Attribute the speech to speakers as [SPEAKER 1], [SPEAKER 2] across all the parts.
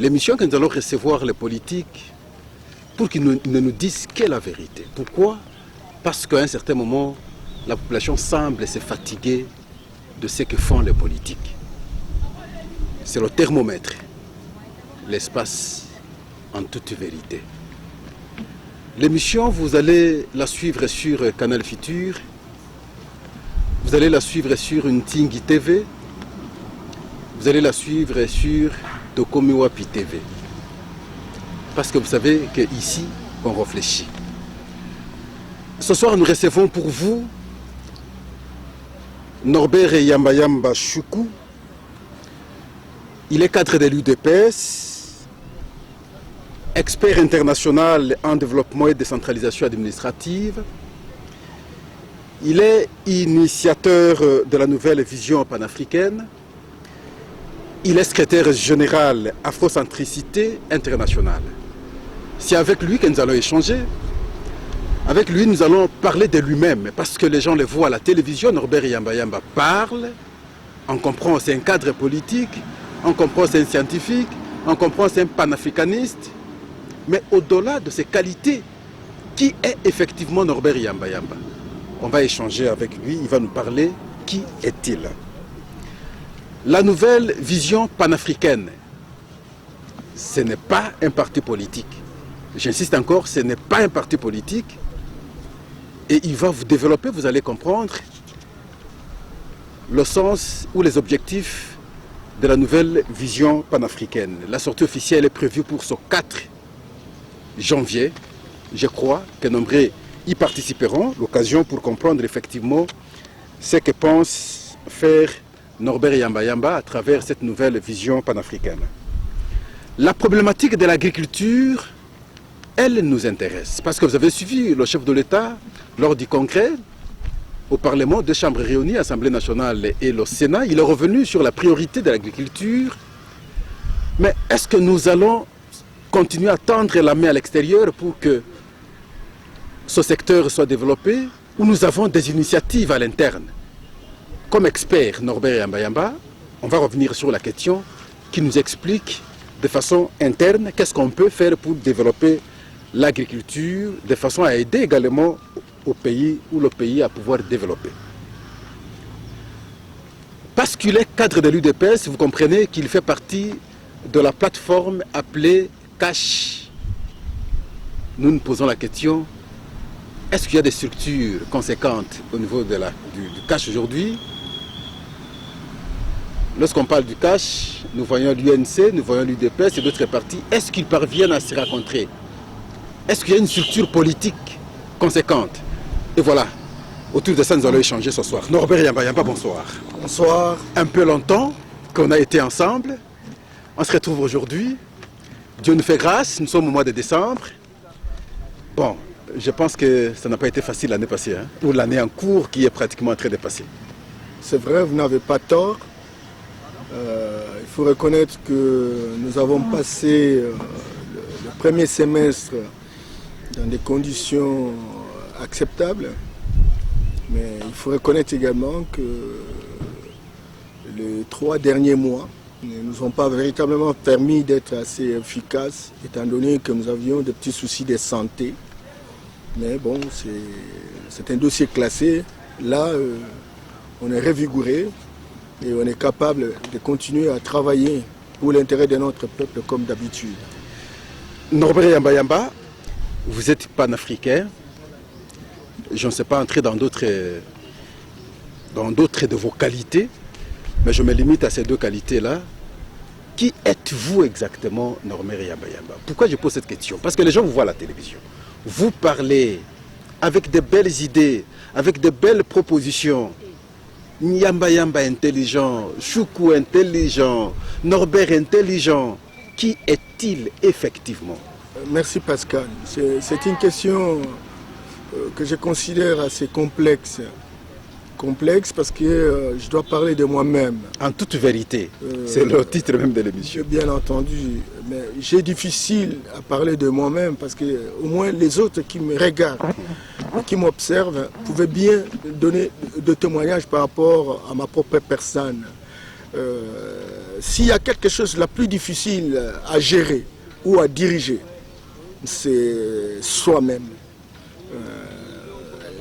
[SPEAKER 1] l'émission que nous allons recevoir les politiques pour qu'ils ne nous disent qu'est la vérité. Pourquoi? Parce qu'à un certain moment, la population semble se fatiguer de ce que font les politiques. C'est le thermomètre, l'espace en toute vérité. L'émission, vous allez la suivre sur Canal Futur, vous allez la suivre sur Ntingi TV, vous allez la suivre sur Tokomiwapi TV. Parce que vous savez qu'ici, on réfléchit. Ce soir, nous recevons pour vous Norbert Yamba Choukou. Il est cadre de l'UDPS, expert international en développement et décentralisation administrative. Il est initiateur de la nouvelle vision panafricaine. Il est secrétaire général Afrocentricité internationale. C'est avec lui que nous allons échanger. Avec lui, nous allons parler de lui-même, parce que les gens le voient à la télévision. Norbert Yamba parle, on comprend c'est un cadre politique, on comprend c'est un scientifique, on comprend c'est un panafricaniste. Mais au-delà de ses qualités, qui est effectivement Norbert Yamba? On va échanger avec lui, il va nous parler qui est-il. La nouvelle vision panafricaine, ce n'est pas un parti politique. J'insiste encore, ce n'est pas un parti politique. Et il va vous développer, vous allez comprendre le sens ou les objectifs de la nouvelle vision panafricaine. La sortie officielle est prévue pour ce 4 janvier. Je crois que nombreux y participeront. L'occasion pour comprendre effectivement ce que pense faire Norbert Yamba à travers cette nouvelle vision panafricaine. La problématique de l'agriculture, elle nous intéresse. Parce que vous avez suivi le chef de l'État lors du congrès au Parlement, 2 chambres réunies, Assemblée nationale et le Sénat. Il est revenu sur la priorité de l'agriculture. Mais est-ce que nous allons continuer à tendre la main à l'extérieur pour que ce secteur soit développé, ou nous avons des initiatives à l'interne? Comme expert Norbert Yamba, on va revenir sur la question qui nous explique de façon interne qu'est-ce qu'on peut faire pour développer l'agriculture de façon à aider également au pays ou le pays à pouvoir développer. Parce qu'il est cadre de l'UDPS, vous comprenez qu'il fait partie de la plateforme appelée Cash. Nous nous posons la question, est-ce qu'il y a des structures conséquentes au niveau de du Cash aujourd'hui? Lorsqu'on parle du Cash, nous voyons l'UNC, nous voyons l'UDPS et d'autres partis. Est-ce qu'ils parviennent à se rencontrer? Est-ce qu'il y a une structure politique conséquente? Et voilà, autour de ça, nous allons échanger ce soir. Norbert Yamba, bonsoir.
[SPEAKER 2] Bonsoir.
[SPEAKER 1] Un peu longtemps qu'on a été ensemble. On se retrouve aujourd'hui. Dieu nous fait grâce, nous sommes au mois de décembre. Bon, je pense que ça n'a pas été facile l'année passée, hein, ou l'année en cours qui est pratiquement en train de passer.
[SPEAKER 2] C'est vrai, vous n'avez pas tort. Il faut reconnaître que nous avons passé le premier semestre dans des conditions acceptables, mais il faut reconnaître également que les 3 derniers mois ne nous ont pas véritablement permis d'être assez efficaces, étant donné que nous avions des petits soucis de santé. Mais bon, c'est un dossier classé. Là, on est revigouré et on est capable de continuer à travailler pour l'intérêt de notre peuple comme d'habitude.
[SPEAKER 1] Norbert Yamba, vous êtes panafricain. Je ne sais pas entrer dans d'autres de vos qualités, mais je me limite à ces 2 qualités-là. Qui êtes-vous exactement, Norbert Yamba? Pourquoi je pose cette question? Parce que les gens vous voient à la télévision. Vous parlez avec de belles idées, avec de belles propositions. Yamba intelligent, Choukou intelligent, Norbert intelligent. Qui est-il effectivement?
[SPEAKER 2] Merci Pascal. C'est une question que je considère assez complexe. Complexe parce que je dois parler de moi-même.
[SPEAKER 1] En toute vérité, c'est le titre même de l'émission.
[SPEAKER 2] Bien entendu, mais j'ai difficile à parler de moi-même parce que au moins les autres qui me regardent, qui m'observent, pouvaient bien donner de témoignages par rapport à ma propre personne. s'il y a quelque chose de la plus difficile à gérer ou à diriger, c'est soi-même.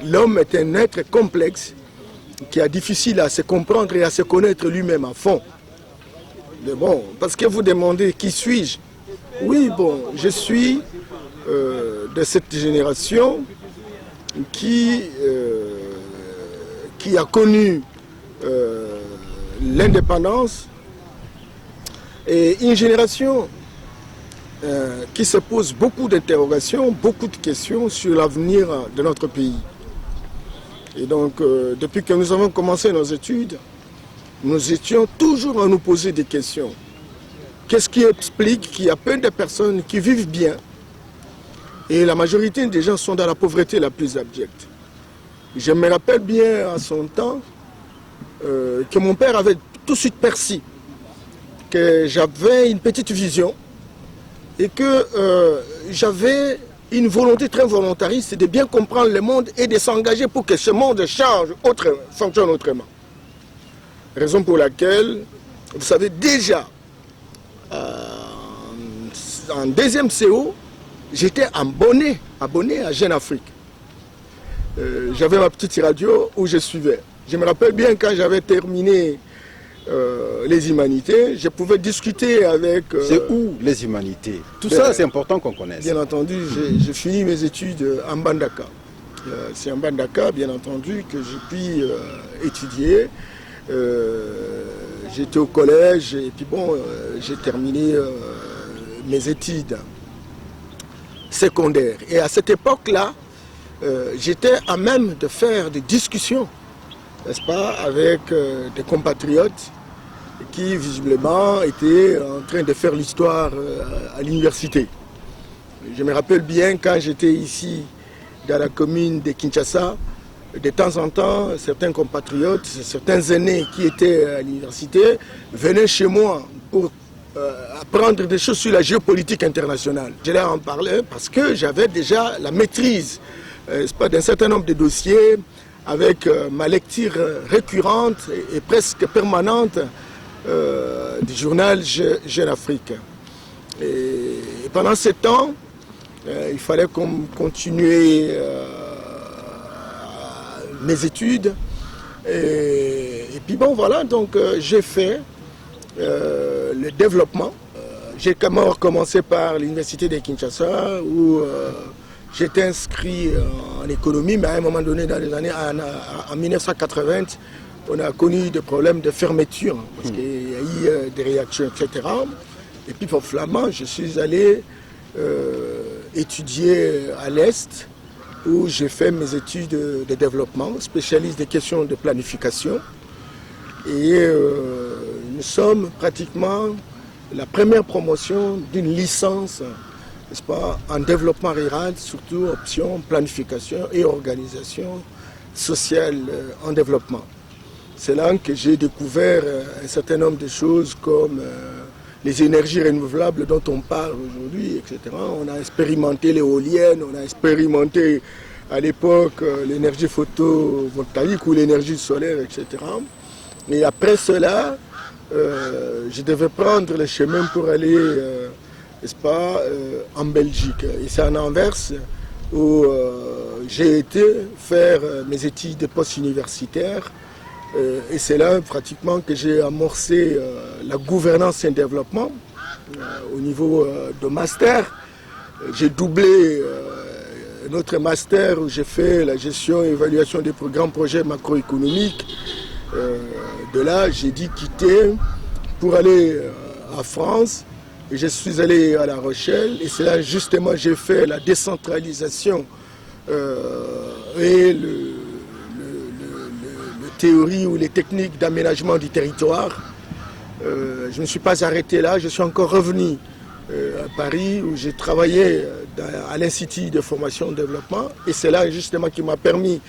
[SPEAKER 2] L'homme est un être complexe qui est difficile à se comprendre et à se connaître lui-même à fond. Mais bon, parce que vous demandez qui suis-je? Oui, bon, je suis de cette génération qui a connu l'indépendance et une génération qui se pose beaucoup d'interrogations, beaucoup de questions sur l'avenir de notre pays. Et donc, depuis que nous avons commencé nos études, nous étions toujours à nous poser des questions. Qu'est-ce qui explique qu'il y a plein de personnes qui vivent bien et la majorité des gens sont dans la pauvreté la plus abjecte? Je me rappelle bien à son temps que mon père avait tout de suite perçu que j'avais une petite vision et que j'avais une volonté très volontariste de bien comprendre le monde et de s'engager pour que ce monde change, fonctionne autrement. Raison pour laquelle, vous savez, déjà, en deuxième CO, j'étais abonné à Jeune Afrique. J'avais ma petite radio où je suivais. Je me rappelle bien quand j'avais terminé les humanités, je pouvais discuter avec...
[SPEAKER 1] C'est où les humanités? Tout ça, c'est important qu'on connaisse.
[SPEAKER 2] Bien entendu, j'ai fini mes études en Mbandaka. C'est en Mbandaka, bien entendu, que j'ai pu étudier. J'étais au collège et puis bon, j'ai terminé mes études secondaires. Et à cette époque-là, j'étais à même de faire des discussions, n'est-ce pas, avec des compatriotes qui visiblement étaient en train de faire l'histoire à l'université. Je me rappelle bien quand j'étais ici dans la commune de Kinshasa, de temps en temps, certains compatriotes, certains aînés qui étaient à l'université venaient chez moi pour apprendre des choses sur la géopolitique internationale. Je leur en parlais parce que j'avais déjà la maîtrise d'un certain nombre de dossiers avec ma lecture récurrente et presque permanente du journal Jeune Afrique. Et pendant ce temps, il fallait continuer mes études. Et puis bon, voilà, donc j'ai fait le développement. J'ai commencé par l'université de Kinshasa où j'étais inscrit en économie, mais à un moment donné, dans les années en 1980, on a connu des problèmes de fermeture parce qu'il y a eu des réactions, etc. Et puis pour Flamand, je suis allé étudier à l'Est où j'ai fait mes études de développement, spécialiste des questions de planification. Et nous sommes pratiquement la première promotion d'une licence, n'est-ce pas, en développement rural, surtout option planification et organisation sociale en développement. C'est là que j'ai découvert un certain nombre de choses comme les énergies renouvelables dont on parle aujourd'hui, etc. On a expérimenté l'éolienne, on a expérimenté à l'époque l'énergie photovoltaïque ou l'énergie solaire, etc. Et après cela, je devais prendre le chemin pour aller, n'est-ce pas, en Belgique. Et c'est en Anvers où j'ai été faire mes études de post-universitaires. Et c'est là pratiquement que j'ai amorcé la gouvernance et le développement au niveau de master. J'ai doublé notre master où j'ai fait la gestion et évaluation des programmes projets macroéconomiques. De là, j'ai dû quitter pour aller en France. Et je suis allé à La Rochelle. Et c'est là justement j'ai fait la décentralisation et théorie ou les techniques d'aménagement du territoire. Je ne me suis pas arrêté là, je suis encore revenu à Paris où j'ai travaillé à l'Institut de formation et développement et c'est là justement qui m'a permis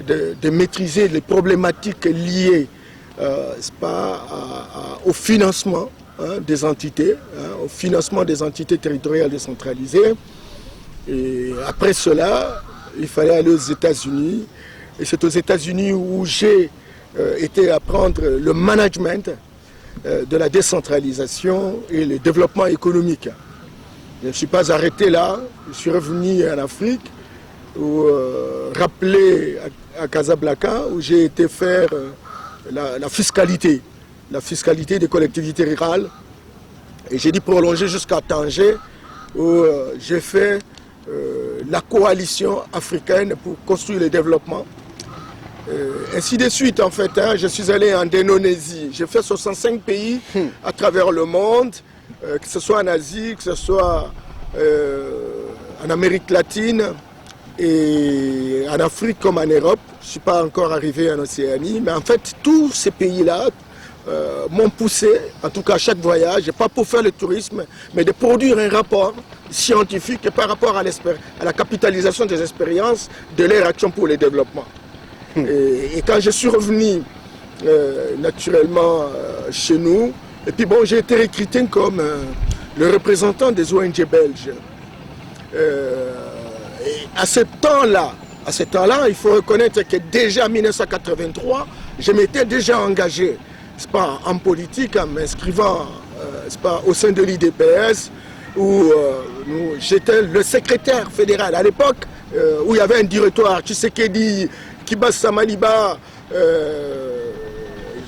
[SPEAKER 2] de maîtriser les problématiques liées au financement des entités, au financement des entités territoriales décentralisées. Et après cela, il fallait aller aux États-Unis. Et c'est aux États-Unis où j'ai été apprendre le management de la décentralisation et le développement économique. Je ne suis pas arrêté là, je suis revenu en Afrique, rappelé à Casablanca, où j'ai été faire la fiscalité des collectivités rurales. Et j'ai dû prolonger jusqu'à Tanger, où j'ai fait la coalition africaine pour construire le développement. Ainsi de suite, en fait, hein, je suis allé en Indonésie. J'ai fait 65 pays à travers le monde, que ce soit en Asie, que ce soit en Amérique latine et en Afrique comme en Europe. Je ne suis pas encore arrivé en Océanie, mais en fait, tous ces pays-là m'ont poussé, en tout cas à chaque voyage, pas pour faire le tourisme, mais de produire un rapport scientifique par rapport à la capitalisation des expériences de leur action pour le développement. Et quand je suis revenu naturellement chez nous, et puis bon, j'ai été recruté comme le représentant des ONG belges. Et à ce temps-là, il faut reconnaître que déjà en 1983, je m'étais déjà engagé, c'est pas en politique, en m'inscrivant au sein de l'IDPS, où j'étais le secrétaire fédéral à l'époque, où il y avait un directoire, Tshisekedi, Kibasa Maliba,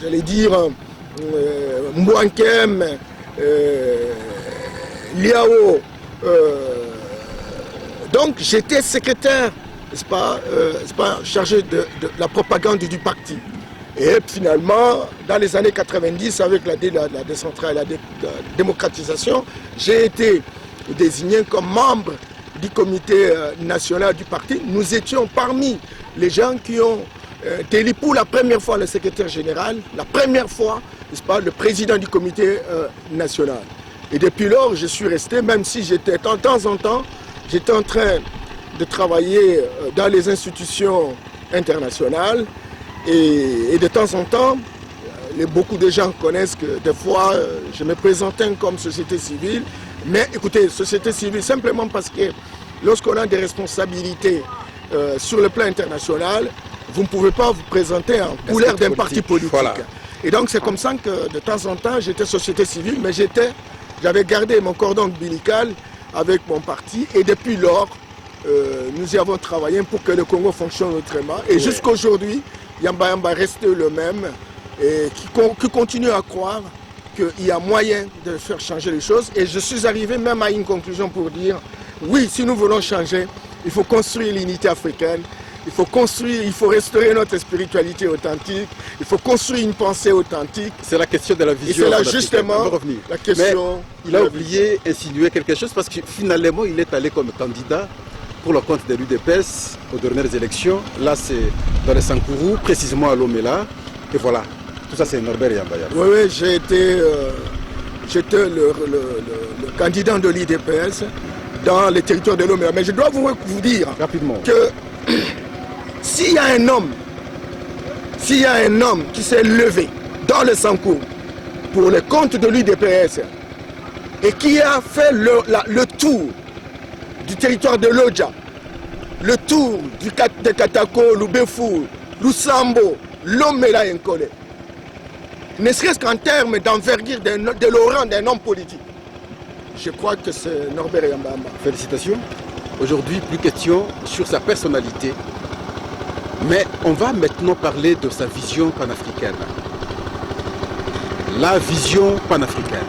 [SPEAKER 2] j'allais dire Mouankem, Liao. Donc j'étais secrétaire, n'est-ce pas, chargé de la propagande du parti. Et finalement, dans les années 90, avec la démocratisation, j'ai été désigné comme membre du comité national du parti. Nous étions parmi les gens qui ont élu pour la première fois le secrétaire général, la première fois, n'est-ce pas, le président du comité national. Et depuis lors, je suis resté, même si j'étais de temps en temps, j'étais en train de travailler dans les institutions internationales. Et de temps en temps, beaucoup de gens connaissent que des fois, je me présentais comme société civile. Mais écoutez, société civile, simplement parce que lorsqu'on a des responsabilités sur le plan international, vous ne pouvez pas vous présenter en couleur d'un parti politique. Voilà. Et donc c'est comme ça que de temps en temps, j'étais société civile, mais j'avais gardé mon cordon ombilical avec mon parti. Et depuis lors, nous y avons travaillé pour que le Congo fonctionne autrement. Et jusqu'à aujourd'hui, Yamba Yamba reste le même et qui continue à croire qu'il y a moyen de faire changer les choses. Et je suis arrivé même à une conclusion pour dire, oui, si nous voulons changer, il faut construire l'unité africaine, il faut restaurer notre spiritualité authentique, il faut construire une pensée authentique.
[SPEAKER 1] C'est la question de la vision.
[SPEAKER 2] Et c'est là justement la question.
[SPEAKER 1] Mais il a oublié d'insinuer quelque chose parce que finalement, il est allé comme candidat pour le compte de l'UDPS aux dernières élections. Là, c'est dans les Sankourou, précisément à Lomela. Et voilà, tout ça, c'est Norbert Yamba Yamba.
[SPEAKER 2] Oui, j'étais le candidat de l'IDPS dans les territoires de Lomela. Mais je dois vous dire
[SPEAKER 1] rapidement
[SPEAKER 2] que s'il y a un homme qui s'est levé dans le Sankourou pour le compte de l'UDPS et qui a fait le tour du territoire de l'Odja, le tour de Katako, Lubefou, Lusambo, Lomela et Nkole, ne serait-ce qu'en termes d'envergure de l'orang d'un homme politique, je crois que c'est Norbert Yamba Yamba.
[SPEAKER 1] Félicitations. Aujourd'hui, plus question sur sa personnalité, mais on va maintenant parler de sa vision panafricaine. La vision panafricaine.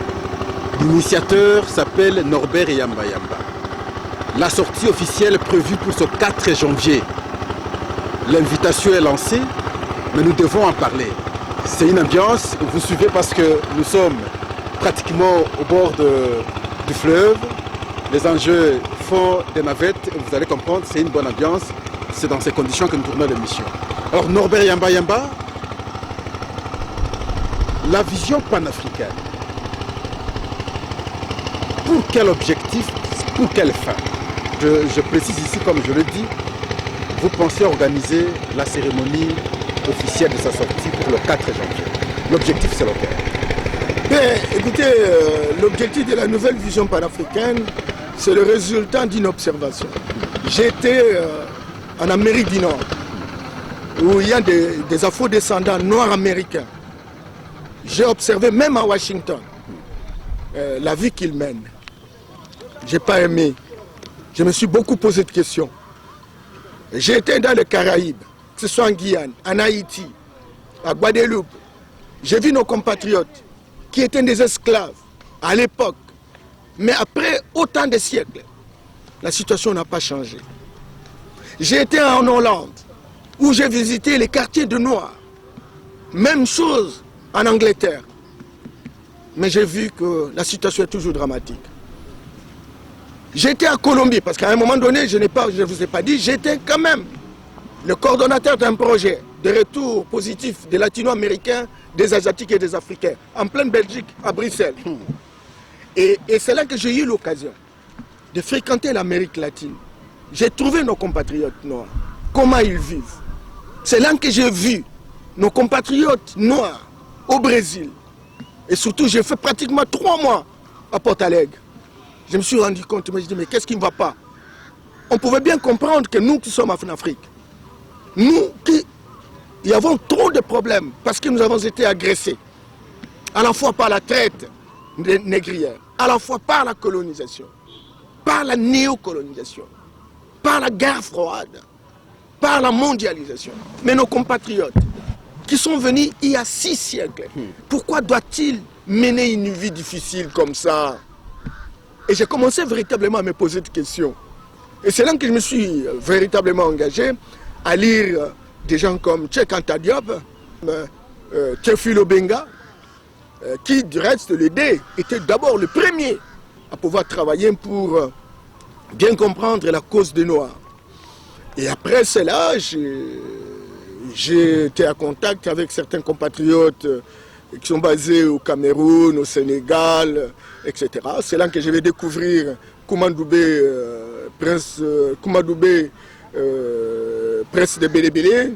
[SPEAKER 1] L'initiateur s'appelle Norbert Yamba Yamba. La sortie officielle prévue pour ce 4 janvier. L'invitation est lancée, mais nous devons en parler. C'est une ambiance, vous suivez parce que nous sommes pratiquement au bord du fleuve. Les enjeux font des navettes, vous allez comprendre, c'est une bonne ambiance. C'est dans ces conditions que nous tournons l'émission. Alors Norbert Yamba Yamba, la vision panafricaine. Pour quel objectif, pour quelle fin? Je précise ici, comme je le dis, vous pensez organiser la cérémonie officielle de sa sortie pour le 4 janvier. L'objectif, c'est lequel?
[SPEAKER 2] Bien, écoutez, l'objectif de la nouvelle vision panafricaine, c'est le résultat d'une observation. J'étais en Amérique du Nord, où il y a des afro-descendants noirs américains. j'ai observé même à Washington la vie qu'ils mènent. Je n'ai pas aimé. Je me suis beaucoup posé de questions. J'ai été dans les Caraïbes, que ce soit en Guyane, en Haïti, à Guadeloupe. J'ai vu nos compatriotes qui étaient des esclaves à l'époque. Mais après autant de siècles, la situation n'a pas changé. J'ai été en Hollande, où j'ai visité les quartiers de Noirs. Même chose en Angleterre. Mais j'ai vu que la situation est toujours dramatique. J'étais à Colombie, parce qu'à un moment donné, je ne vous ai pas dit, j'étais quand même le coordonnateur d'un projet de retour positif des latino-américains, des asiatiques et des africains, en pleine Belgique, à Bruxelles. Et c'est là que j'ai eu l'occasion de fréquenter l'Amérique latine. J'ai trouvé nos compatriotes noirs, comment ils vivent. C'est là que j'ai vu nos compatriotes noirs au Brésil. Et surtout, j'ai fait pratiquement 3 mois à Porto Alegre. Je me suis rendu compte, je me suis dit, mais qu'est-ce qui ne va pas? On pouvait bien comprendre que nous qui sommes en Afrique, nous qui avons trop de problèmes parce que nous avons été agressés, à la fois par la traite négrière, à la fois par la colonisation, par la néocolonisation, par la guerre froide, par la mondialisation. Mais nos compatriotes qui sont venus il y a 6 siècles, pourquoi doit-il mener une vie difficile comme ça? Et j'ai commencé véritablement à me poser des questions. Et c'est là que je me suis véritablement engagé à lire des gens comme Cheikh Anta Diop, Théophile Obenga, qui du reste l'idée était d'abord le premier à pouvoir travailler pour bien comprendre la cause des Noirs. Et après cela, j'ai été en contact avec certains compatriotes qui sont basés au Cameroun, au Sénégal, etc. C'est là que je vais découvrir Koumandoubé, prince de Bélé-Bélé,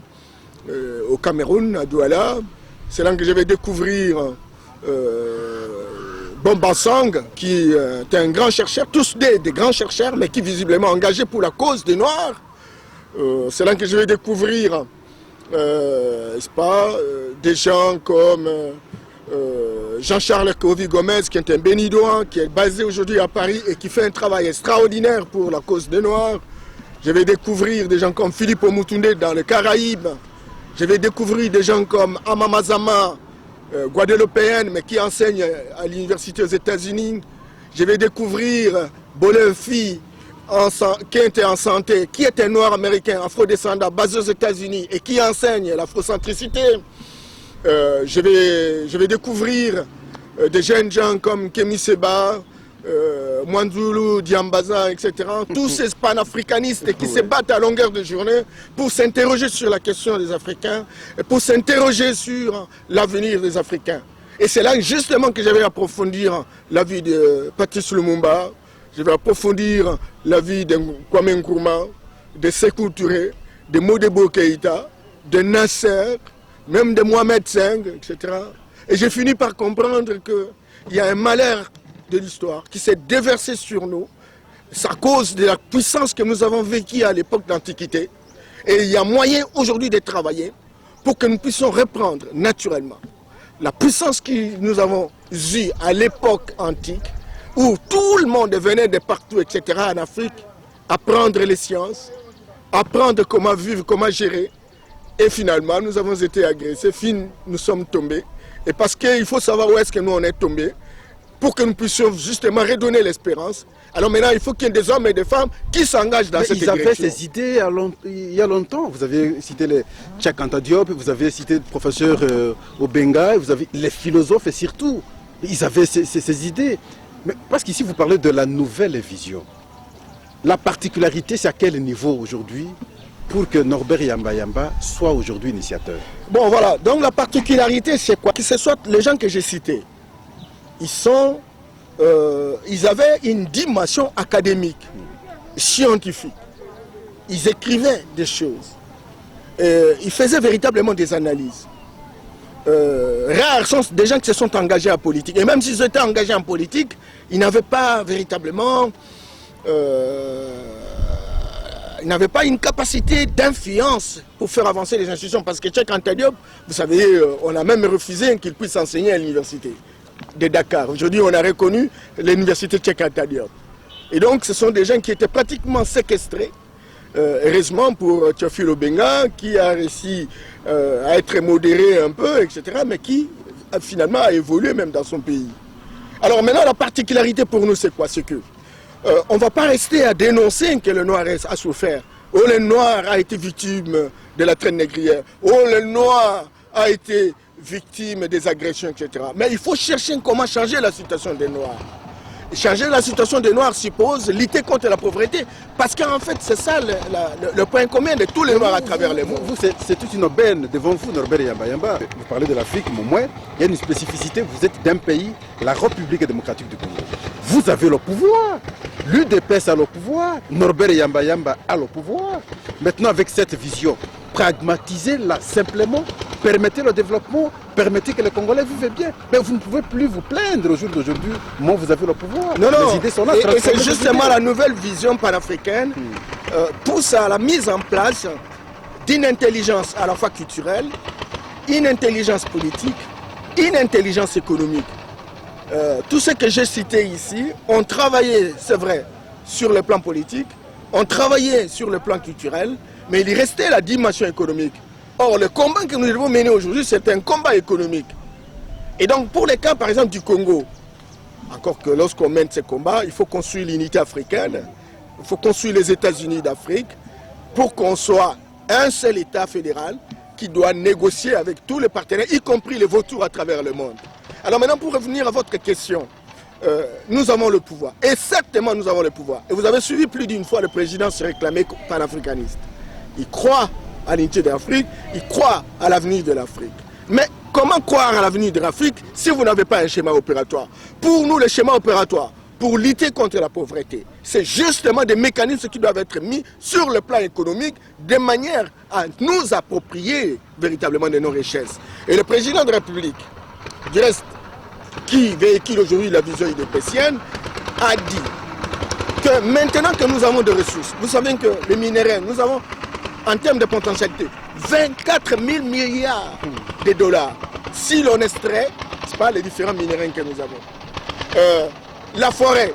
[SPEAKER 2] au Cameroun, à Douala. C'est là que je vais découvrir Bomba Song, qui est un grand chercheur, tous des grands chercheurs, mais qui visiblement engagés pour la cause des Noirs. C'est là que je vais découvrir des gens comme Jean-Charles Kovi-Gomez, qui est un béninois, qui est basé aujourd'hui à Paris et qui fait un travail extraordinaire pour la cause des Noirs. Je vais découvrir des gens comme Philippe Omutunde dans les Caraïbes. Je vais découvrir des gens comme Amamazama, guadeloupéenne, mais qui enseigne à l'université aux États-Unis. Je vais découvrir Bolefi, qui était en santé, qui est un noir américain, afro-descendant, basé aux États-Unis et qui enseigne l'afrocentricité. Je vais découvrir des jeunes gens comme Kémy Seba, Mwanzulu, Diambaza, etc. Tous ces panafricanistes qui se battent à longueur de journée pour s'interroger sur la question des Africains et pour s'interroger sur l'avenir des Africains. Et c'est là justement que je vais approfondir la vie de Patrice Lumumba, je vais approfondir la vie de Kwame Nkrumah, de Sékou Touré, de Modibo Keïta, de Nasser, même de Mohamed V, etc. Et j'ai fini par comprendre qu'il y a un malheur de l'histoire qui s'est déversé sur nous, c'est à cause de la puissance que nous avons vécue à l'époque d'Antiquité. Et il y a moyen aujourd'hui de travailler pour que nous puissions reprendre naturellement la puissance que nous avons eue à l'époque antique, où tout le monde venait de partout, etc., en Afrique, apprendre les sciences, apprendre comment vivre, comment gérer. Et finalement, nous avons été agressés, nous sommes tombés. Et parce qu'il faut savoir où est-ce que nous on est tombés, pour que nous puissions justement redonner l'espérance. Alors maintenant, il faut qu'il y ait des hommes et des femmes qui s'engagent dans cette direction.
[SPEAKER 1] Ils avaient ces idées il y a longtemps. Vous avez cité les Cheikh Anta Diop, vous avez cité le professeur Obenga, vous avez les philosophes et surtout, ils avaient ces idées. Mais parce qu'ici, vous parlez de la nouvelle vision. La particularité, c'est à quel niveau aujourd'hui pour que Norbert Yamba Yamba soit aujourd'hui initiateur?
[SPEAKER 2] Bon, voilà. Donc la particularité, c'est quoi? Que ce soit les gens que j'ai cités, ils avaient une dimension académique, scientifique. Ils écrivaient des choses. Ils faisaient véritablement des analyses. Rares sont des gens qui se sont engagés en politique. Et même s'ils étaient engagés en politique, ils n'avaient pas véritablement il n'avait pas une capacité d'influence pour faire avancer les institutions. Parce que Cheikh Anta Diop, vous savez, on a même refusé qu'il puisse enseigner à l'université de Dakar. Aujourd'hui, on a reconnu l'université Cheikh Anta Diop. Et donc, ce sont des gens qui étaient pratiquement séquestrés. Heureusement pour Théophile Obenga, qui a réussi à être modéré un peu, etc., mais qui finalement a évolué même dans son pays. Alors maintenant, la particularité pour nous, c'est quoi? C'est que on ne va pas rester à dénoncer que le noir a souffert. Oh, le noir a été victime de la traite négrière. Oh, le noir a été victime des agressions, etc. Mais il faut chercher comment changer la situation des noirs. Changer la situation des noirs suppose lutter contre la pauvreté. Parce qu'en fait, c'est ça le point commun de tous les noirs à travers le monde.
[SPEAKER 1] C'est toute une aubaine devant vous, Norbert Yamba Yamba. Vous parlez de l'Afrique, mais au moins, il y a une spécificité. Vous êtes d'un pays, la République démocratique du Congo. Vous avez le pouvoir. L'UDPS a le pouvoir. Norbert Yamba Yamba a le pouvoir. Maintenant, avec cette vision, pragmatisez-la simplement. Permettez le développement, permettez que les Congolais vivent bien. Mais vous ne pouvez plus vous plaindre au jour d'aujourd'hui. Moi, vous avez le pouvoir.
[SPEAKER 2] Non, non.
[SPEAKER 1] Les idées sont là.
[SPEAKER 2] Et c'est justement la nouvelle vision panafricaine pousse à la mise en place d'une intelligence à la fois culturelle, une intelligence politique, une intelligence économique. Tout ce que j'ai cité ici, ont travaillé, c'est vrai, sur le plan politique, ont travaillé sur le plan culturel, mais il restait la dimension économique. Or, le combat que nous devons mener aujourd'hui, c'est un combat économique. Et donc, pour les cas, par exemple, du Congo, encore que lorsqu'on mène ces combats, il faut construire l'unité africaine, il faut construire les États-Unis d'Afrique, pour qu'on soit un seul État fédéral qui doit négocier avec tous les partenaires, y compris les vautours à travers le monde. Alors maintenant, pour revenir à votre question, nous avons le pouvoir. Et certainement, nous avons le pouvoir. Et vous avez suivi plus d'une fois le président se réclamer panafricaniste. Il croit à l'unité de l'Afrique, il croit à l'avenir de l'Afrique. Mais comment croire à l'avenir de l'Afrique si vous n'avez pas un schéma opératoire? Pour nous, le schéma opératoire, pour lutter contre la pauvreté, c'est justement des mécanismes qui doivent être mis sur le plan économique de manière à nous approprier véritablement de nos richesses. Et le président de la République, du reste, qui véhicule aujourd'hui la vision idépécienne, a dit que maintenant que nous avons des ressources, vous savez que les minéraux, nous avons en termes de potentialité 24 000 milliards de dollars. Si l'on extrait, ce n'est pas les différents minéraux que nous avons. La forêt,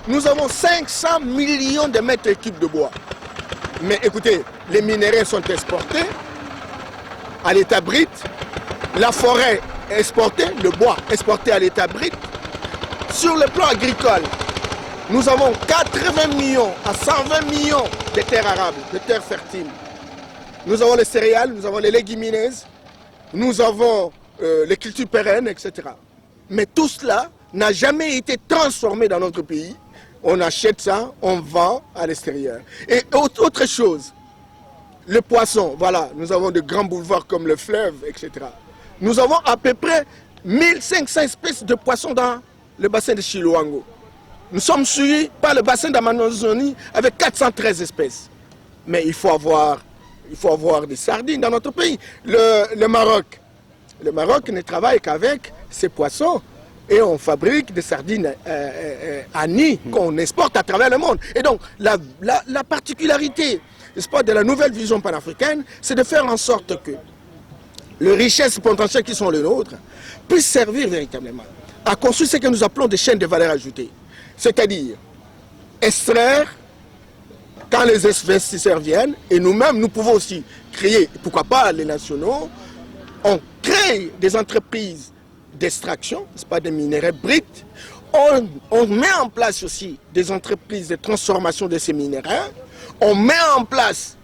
[SPEAKER 2] nous avons 500 millions de mètres cubes de bois. Mais écoutez, les minéraux sont exportés à l'état brut, la forêt est exportée, le bois exporté à l'état brut. Sur le plan agricole, nous avons 80 millions à 120 millions de terres arables, de terres fertiles. Nous avons les céréales, nous avons les légumineuses, nous avons les cultures pérennes, etc. Mais tout cela n'a jamais été transformé dans notre pays. On achète ça, on vend à l'extérieur. Et autre chose, le poisson, voilà, nous avons de grands boulevards comme le fleuve, etc. Nous avons à peu près 1500 espèces de poissons dans le bassin de Chiloango. Nous sommes suivis par le bassin d'Amazonie avec 413 espèces. Mais il faut avoir des sardines dans notre pays. Le Maroc ne travaille qu'avec ces poissons et on fabrique des sardines à nid qu'on exporte à travers le monde. Et donc, la particularité de la nouvelle vision panafricaine, c'est de faire en sorte que les richesses potentielles qui sont les nôtres puissent servir véritablement à construire ce que nous appelons des chaînes de valeur ajoutée. C'est-à-dire extraire quand les investisseurs viennent, et nous-mêmes, nous pouvons aussi créer, pourquoi pas les nationaux, on crée des entreprises d'extraction, c'est pas des minéraux bruts, on met en place aussi des entreprises de transformation de ces minéraux, on met en place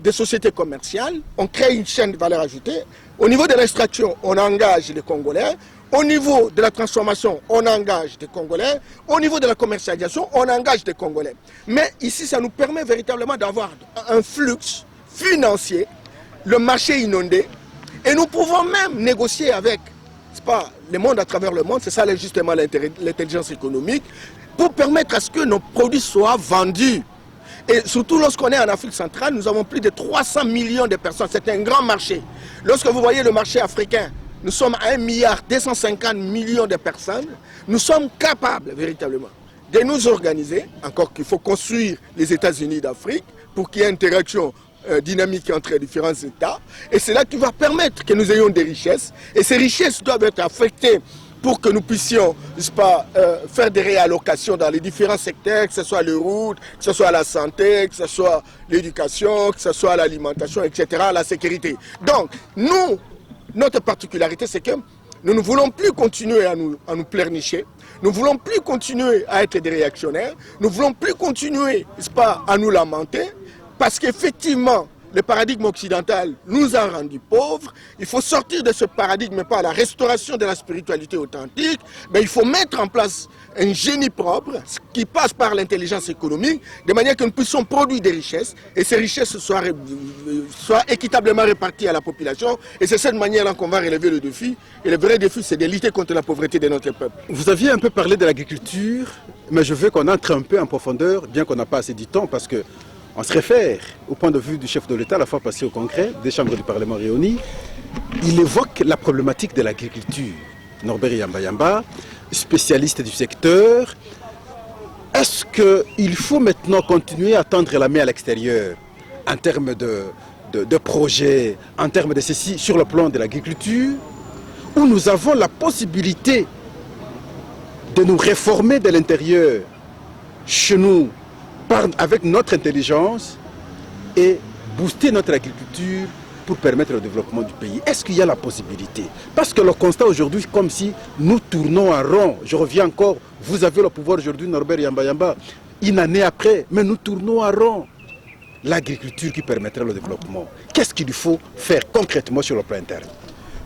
[SPEAKER 2] des sociétés commerciales, on crée une chaîne de valeur ajoutée. Au niveau de l'extraction, on engage les Congolais. Au niveau de la transformation, on engage des Congolais. Au niveau de la commercialisation, on engage des Congolais. Mais ici, ça nous permet véritablement d'avoir un flux financier, le marché inondé, et nous pouvons même négocier avec le monde à travers le monde, c'est ça justement l'intelligence économique, pour permettre à ce que nos produits soient vendus. Et surtout lorsqu'on est en Afrique centrale, nous avons plus de 300 millions de personnes. C'est un grand marché. Lorsque vous voyez le marché africain, nous sommes à 1,250 milliard de personnes. Nous sommes capables, véritablement, de nous organiser, encore qu'il faut construire les États-Unis d'Afrique pour qu'il y ait interaction dynamique entre les différents États. Et c'est là qui va permettre que nous ayons des richesses. Et ces richesses doivent être affectées pour que nous puissions, n'est-ce pas, faire des réallocations dans les différents secteurs, que ce soit les routes, que ce soit la santé, que ce soit l'éducation, que ce soit l'alimentation, etc., la sécurité. Donc, nous, notre particularité, c'est que nous ne voulons plus continuer à nous pleurnicher. Nous ne voulons plus continuer à être des réactionnaires. Nous ne voulons plus continuer, n'est-ce pas, à nous lamenter. Parce qu'effectivement, le paradigme occidental nous a rendus pauvres. Il faut sortir de ce paradigme par la restauration de la spiritualité authentique. Mais il faut mettre en place un génie propre qui passe par l'intelligence économique, de manière que nous puissions produire des richesses et ces richesses soient équitablement réparties à la population. Et c'est de cette manière-là qu'on va relever le défi. Et le vrai défi, c'est de lutter contre la pauvreté de notre peuple.
[SPEAKER 1] Vous aviez un peu parlé de l'agriculture, mais je veux qu'on entre un peu en profondeur, bien qu'on n'a pas assez de temps, parce que on se réfère au point de vue du chef de l'État, la fois passée au Congrès, des chambres du Parlement réunies. Il évoque la problématique de l'agriculture. Norbert Yamba, spécialiste du secteur. Est-ce qu'il faut maintenant continuer à tendre la main à l'extérieur en termes de projets, en termes de ceci, sur le plan de l'agriculture, où nous avons la possibilité de nous réformer de l'intérieur chez nous, avec notre intelligence et booster notre agriculture pour permettre le développement du pays? Est-ce qu'il y a la possibilité? Parce que le constat aujourd'hui, c'est comme si nous tournons en rond. Je reviens encore, vous avez le pouvoir aujourd'hui, Norbert Yamba, une année après, mais nous tournons en rond. L'agriculture qui permettrait le développement, qu'est-ce qu'il faut faire concrètement sur le plan interne?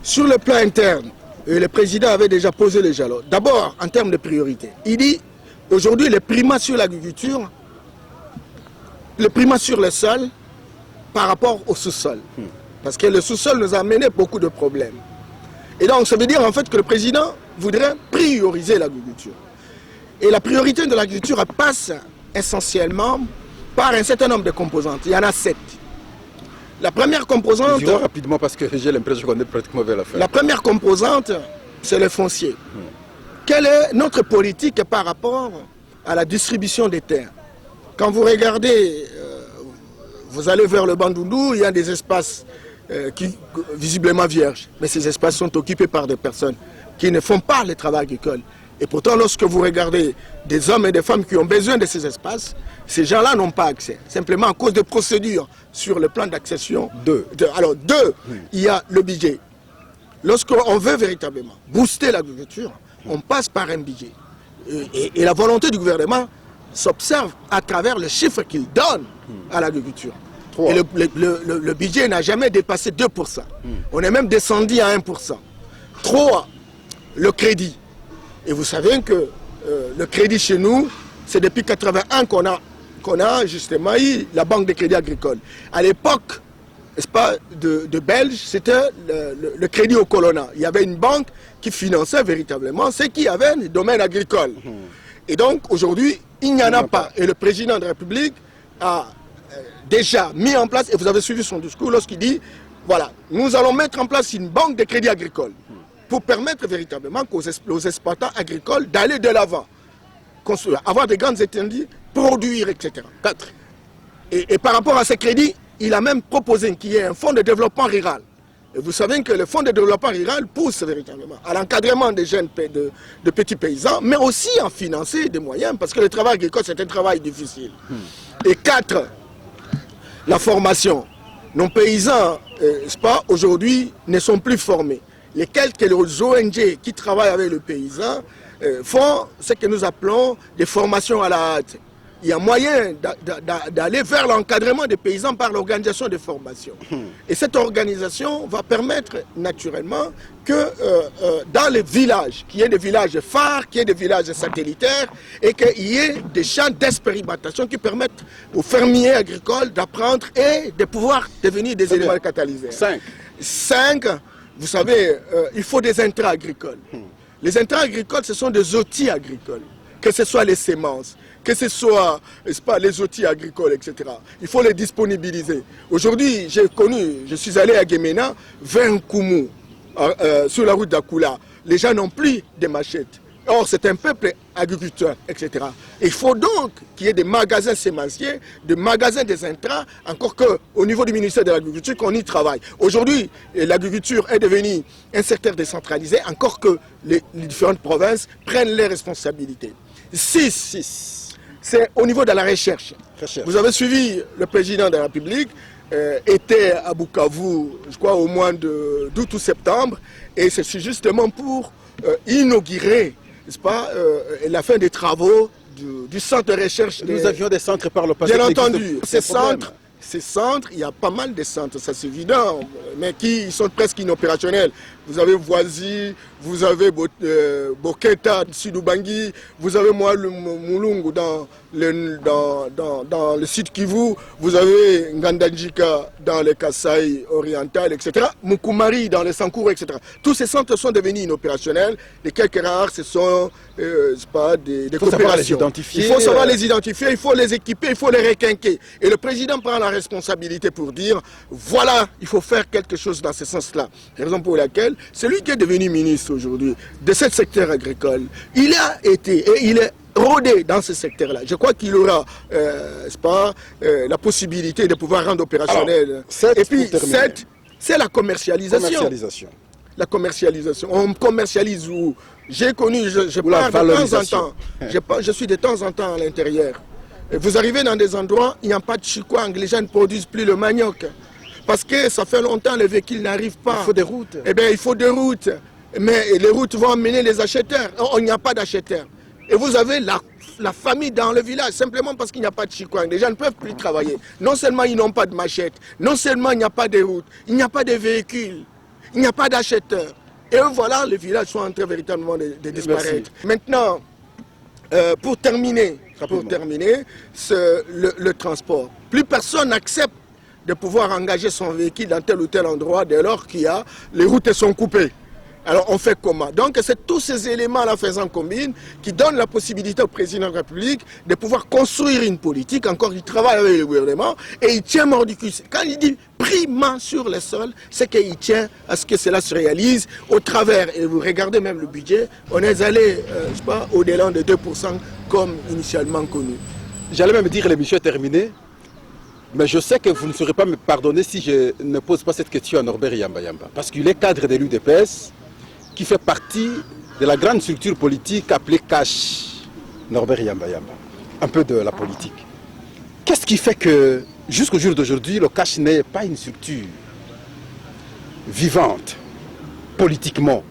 [SPEAKER 2] Sur le plan interne, le président avait déjà posé les jalons. D'abord, en termes de priorité, il dit aujourd'hui le primat sur l'agriculture, le primat sur le sol par rapport au sous-sol. Parce que le sous-sol nous a amené beaucoup de problèmes. Et donc ça veut dire en fait que le président voudrait prioriser l'agriculture. Et la priorité de l'agriculture passe essentiellement par un certain nombre de composantes. Il y en a 7. La première composante...
[SPEAKER 1] Disons rapidement parce que j'ai l'impression qu'on est pratiquement vers la fin.
[SPEAKER 2] La première composante, c'est le foncier. Quelle est notre politique par rapport à la distribution des terres? Quand vous regardez, vous allez vers le Bandundu, il y a des espaces visiblement vierges. Mais ces espaces sont occupés par des personnes qui ne font pas le travail agricole. Et pourtant, lorsque vous regardez des hommes et des femmes qui ont besoin de ces espaces, ces gens-là n'ont pas accès. Simplement à cause de procédures sur le plan d'accession. Alors, il y a le budget. Lorsqu'on veut véritablement booster l'agriculture, on passe par un budget. Et la volonté du gouvernement s'observe à travers le chiffre qu'il donne à l'agriculture. Et le budget n'a jamais dépassé 2%. On est même descendu à 1%. 3, le crédit. Et vous savez que le crédit chez nous, c'est depuis 1981 qu'on a justement eu la banque de crédit agricole. À l'époque, n'est-ce pas, de Belge, c'était le crédit au colonna. Il y avait une banque qui finançait véritablement ceux qui avaient le domaine agricole. Et donc aujourd'hui, il n'y en a pas. Et le président de la République a déjà mis en place, et vous avez suivi son discours lorsqu'il dit, voilà, nous allons mettre en place une banque de crédit agricole pour permettre véritablement aux exploitants agricoles d'aller de l'avant, construire, avoir des grandes étendues, produire, etc. 4. Et par rapport à ces crédits, il a même proposé qu'il y ait un fonds de développement rural. Et vous savez que le fonds de développement rural pousse véritablement à l'encadrement des jeunes de petits paysans, mais aussi à financer des moyens, parce que le travail agricole, c'est un travail difficile. Et 4, la formation. Nos paysans, aujourd'hui, ne sont plus formés. Les quelques ONG qui travaillent avec le paysan font ce que nous appelons des formations à la hâte. Il y a moyen d'aller vers l'encadrement des paysans par l'organisation des formations. Et cette organisation va permettre naturellement que dans les villages, qu'il y ait des villages phares, qu'il y ait des villages satellitaires et qu'il y ait des champs d'expérimentation qui permettent aux fermiers agricoles d'apprendre et de pouvoir devenir des éléments catalyseurs. 5, vous savez, il faut des intrants agricoles. Les intrants agricoles, ce sont des outils agricoles, que ce soit les semences, que ce soit les outils agricoles, etc. Il faut les disponibiliser. Aujourd'hui, je suis allé à Guémena, vers Nkoumou, sur la route d'Akoula. Les gens n'ont plus de machettes. Or, c'est un peuple agriculteur, etc. Il faut donc qu'il y ait des magasins sémenciers, des magasins des intrants, encore qu'au niveau du ministère de l'Agriculture, qu'on y travaille. Aujourd'hui, l'agriculture est devenue un secteur décentralisé, encore que les différentes provinces prennent les responsabilités. 6, c'est au niveau de la recherche. Vous avez suivi le président de la République, était à Bukavu, je crois, au mois d'août ou septembre, et c'est justement pour inaugurer, n'est-ce pas, la fin des travaux du centre de recherche.
[SPEAKER 1] Nous avions des centres par le passé.
[SPEAKER 2] Bien entendu, ces centres, il y a pas mal de centres, ça c'est évident, mais qui sont presque inopérationnels. Vous avez Voisy, vous avez Boketa, Sidoubangi, vous avez Moulungu dans le sud Kivu, vous avez Ngandajika dans le Kasaï oriental, etc. Mukumari dans les Sankour, etc. Tous ces centres sont devenus inopérationnels. Les quelques rares, ce sont pas des coopérations. Il faut savoir les identifier, il faut les équiper, il faut les requinquer. Et le président prend la responsabilité pour dire, voilà, il faut faire quelque chose dans ce sens-là. Raison pour laquelle celui qui est devenu ministre aujourd'hui de ce secteur agricole, il a été et il est rodé dans ce secteur-là. Je crois qu'il aura la possibilité de pouvoir rendre opérationnel.
[SPEAKER 1] Alors,
[SPEAKER 2] et puis, 7, c'est la commercialisation. La commercialisation. On commercialise où? J'ai connu, je pars de temps en temps. Je suis de temps en temps à l'intérieur. Vous arrivez dans des endroits, il n'y a pas de chikwang, les gens ne produisent plus le manioc. Parce que ça fait longtemps, les véhicules n'arrivent pas.
[SPEAKER 1] Il faut des routes.
[SPEAKER 2] Eh bien, il faut des routes. Mais les routes vont emmener les acheteurs. Or, il n'y a pas d'acheteurs. Et vous avez la famille dans le village, simplement parce qu'il n'y a pas de chikwang. Les gens ne peuvent plus travailler. Non seulement ils n'ont pas de machette, non seulement il n'y a pas de routes, il n'y a pas de véhicules, il n'y a pas d'acheteurs. Et voilà, les villages sont en train véritablement de disparaître. Merci. Maintenant, pour terminer le transport. Plus personne n'accepte de pouvoir engager son véhicule dans tel ou tel endroit dès lors qu'il y a, les routes sont coupées. Alors on fait comment? Donc c'est tous ces éléments-là faisant combine qui donnent la possibilité au président de la République de pouvoir construire une politique. Encore, il travaille avec le gouvernement et il tient mort du cul. Quand il dit primant sur le sol, c'est qu'il tient à ce que cela se réalise au travers. Et vous regardez même le budget, on est allé, je sais pas, au-delà de 2% comme initialement connu.
[SPEAKER 1] J'allais même dire que l'émission est terminée. Mais je sais que vous ne saurez pas me pardonner si je ne pose pas cette question à Norbert Yamba Yamba. Parce qu'il est cadre de l'UDPS, qui fait partie de la grande structure politique appelée CASH. Norbert Yamba Yamba. Un peu de la politique. Qu'est-ce qui fait que, jusqu'au jour d'aujourd'hui, le CASH n'est pas une structure vivante, politiquement,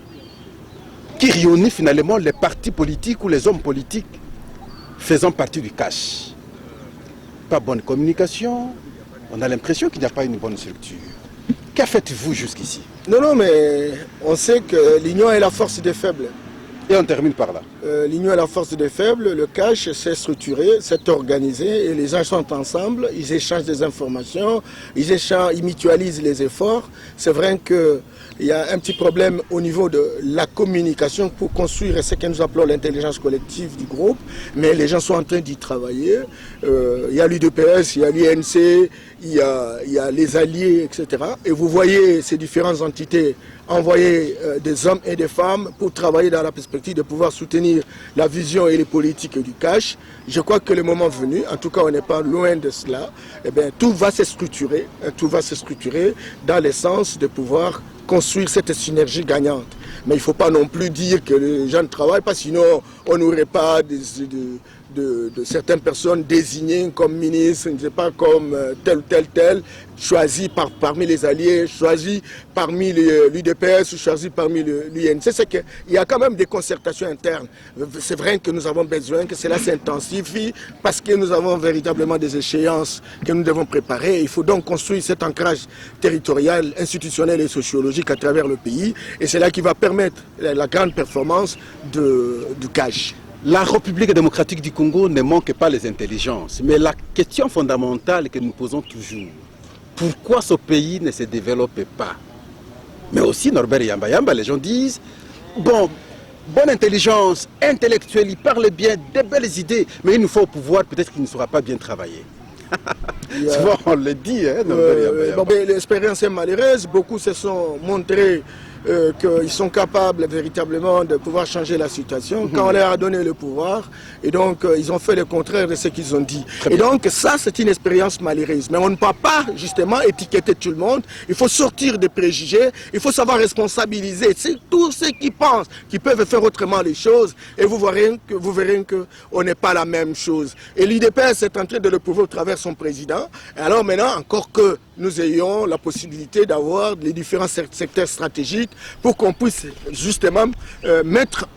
[SPEAKER 1] qui réunit finalement les partis politiques ou les hommes politiques faisant partie du CASH? Pas bonne communication, on a l'impression qu'il n'y a pas une bonne structure. Qu'a faites-vous jusqu'ici?
[SPEAKER 2] Non, mais on sait que l'union est la force des faibles.
[SPEAKER 1] Et on termine par là.
[SPEAKER 2] L'union est la force des faibles, le CASH s'est structuré, s'est organisé, et les gens sont ensemble, ils échangent des informations, ils mutualisent les efforts. C'est vrai qu'il y a un petit problème au niveau de la communication pour construire ce que nous appelons l'intelligence collective du groupe, mais les gens sont en train d'y travailler. Il y a l'UDPS, il y a l'INC, il y a les alliés, etc. Et vous voyez ces différentes entités envoyer des hommes et des femmes pour travailler dans la perspective de pouvoir soutenir la vision et les politiques du CASH. Je crois que le moment venu, en tout cas on n'est pas loin de cela, eh bien, tout va se structurer dans le sens de pouvoir construire cette synergie gagnante. Mais il ne faut pas non plus dire que les gens ne travaillent pas, sinon on n'aurait pas de certaines personnes désignées comme ministres, je ne sais pas, comme tel, choisis parmi les alliés, choisis parmi l'UDPS, choisis parmi l'UNC. C'est qu'il y a quand même des concertations internes. C'est vrai que nous avons besoin que cela s'intensifie parce que nous avons véritablement des échéances que nous devons préparer. Il faut donc construire cet ancrage territorial, institutionnel et sociologique à travers le pays. Et c'est là qui va permettre la grande performance du CASH.
[SPEAKER 1] La République démocratique du Congo ne manque pas les intelligences, mais la question fondamentale que nous posons toujours, pourquoi ce pays ne se développe pas? Mais aussi Norbert Yamba Yamba, les gens disent, bon, bonne intelligence, intellectuel, il parle bien, des belles idées, mais il nous faut au pouvoir, peut-être qu'il ne saura pas bien travailler. Souvent on le dit, hein, Norbert Yamba Yamba.
[SPEAKER 2] L'expérience est malheureuse, beaucoup se sont montrés qu'ils sont capables véritablement de pouvoir changer la situation quand on leur a donné le pouvoir. Et donc, ils ont fait le contraire de ce qu'ils ont dit. Et donc, ça, c'est une expérience malheureuse. Mais on ne peut pas, justement, étiqueter tout le monde. Il faut sortir des préjugés. Il faut savoir responsabiliser tous ceux qui pensent qu'ils peuvent faire autrement les choses. Et vous verrez qu'on n'est pas la même chose. Et l'UDPS est en train de le prouver au travers de son président. Et alors maintenant, encore que nous ayons la possibilité d'avoir les différents secteurs stratégiques pour qu'on puisse justement mettre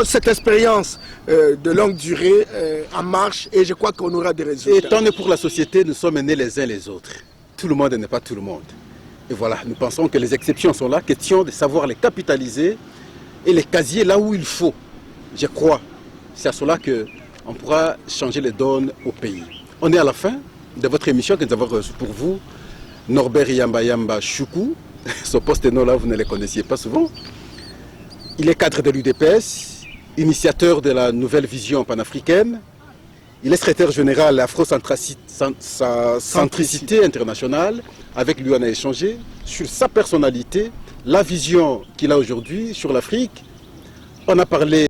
[SPEAKER 2] cette expérience de longue durée en marche, et je crois qu'on aura des résultats.
[SPEAKER 1] Et tant pour la société, nous sommes nés les uns les autres. Tout le monde n'est pas tout le monde. Et voilà, nous pensons que les exceptions sont là, question de savoir les capitaliser et les casier là où il faut. Je crois, c'est à cela qu'on pourra changer les donnes au pays. On est à la fin de votre émission que nous avons reçue pour vous, Norbert Yamba Choukou. Ce poste-nom-là, vous ne le connaissiez pas souvent. Il est cadre de l'UDPS, initiateur de la nouvelle vision panafricaine. Il est secrétaire général Afro-centricité internationale. Avec lui, on a échangé sur sa personnalité, la vision qu'il a aujourd'hui sur l'Afrique. On a parlé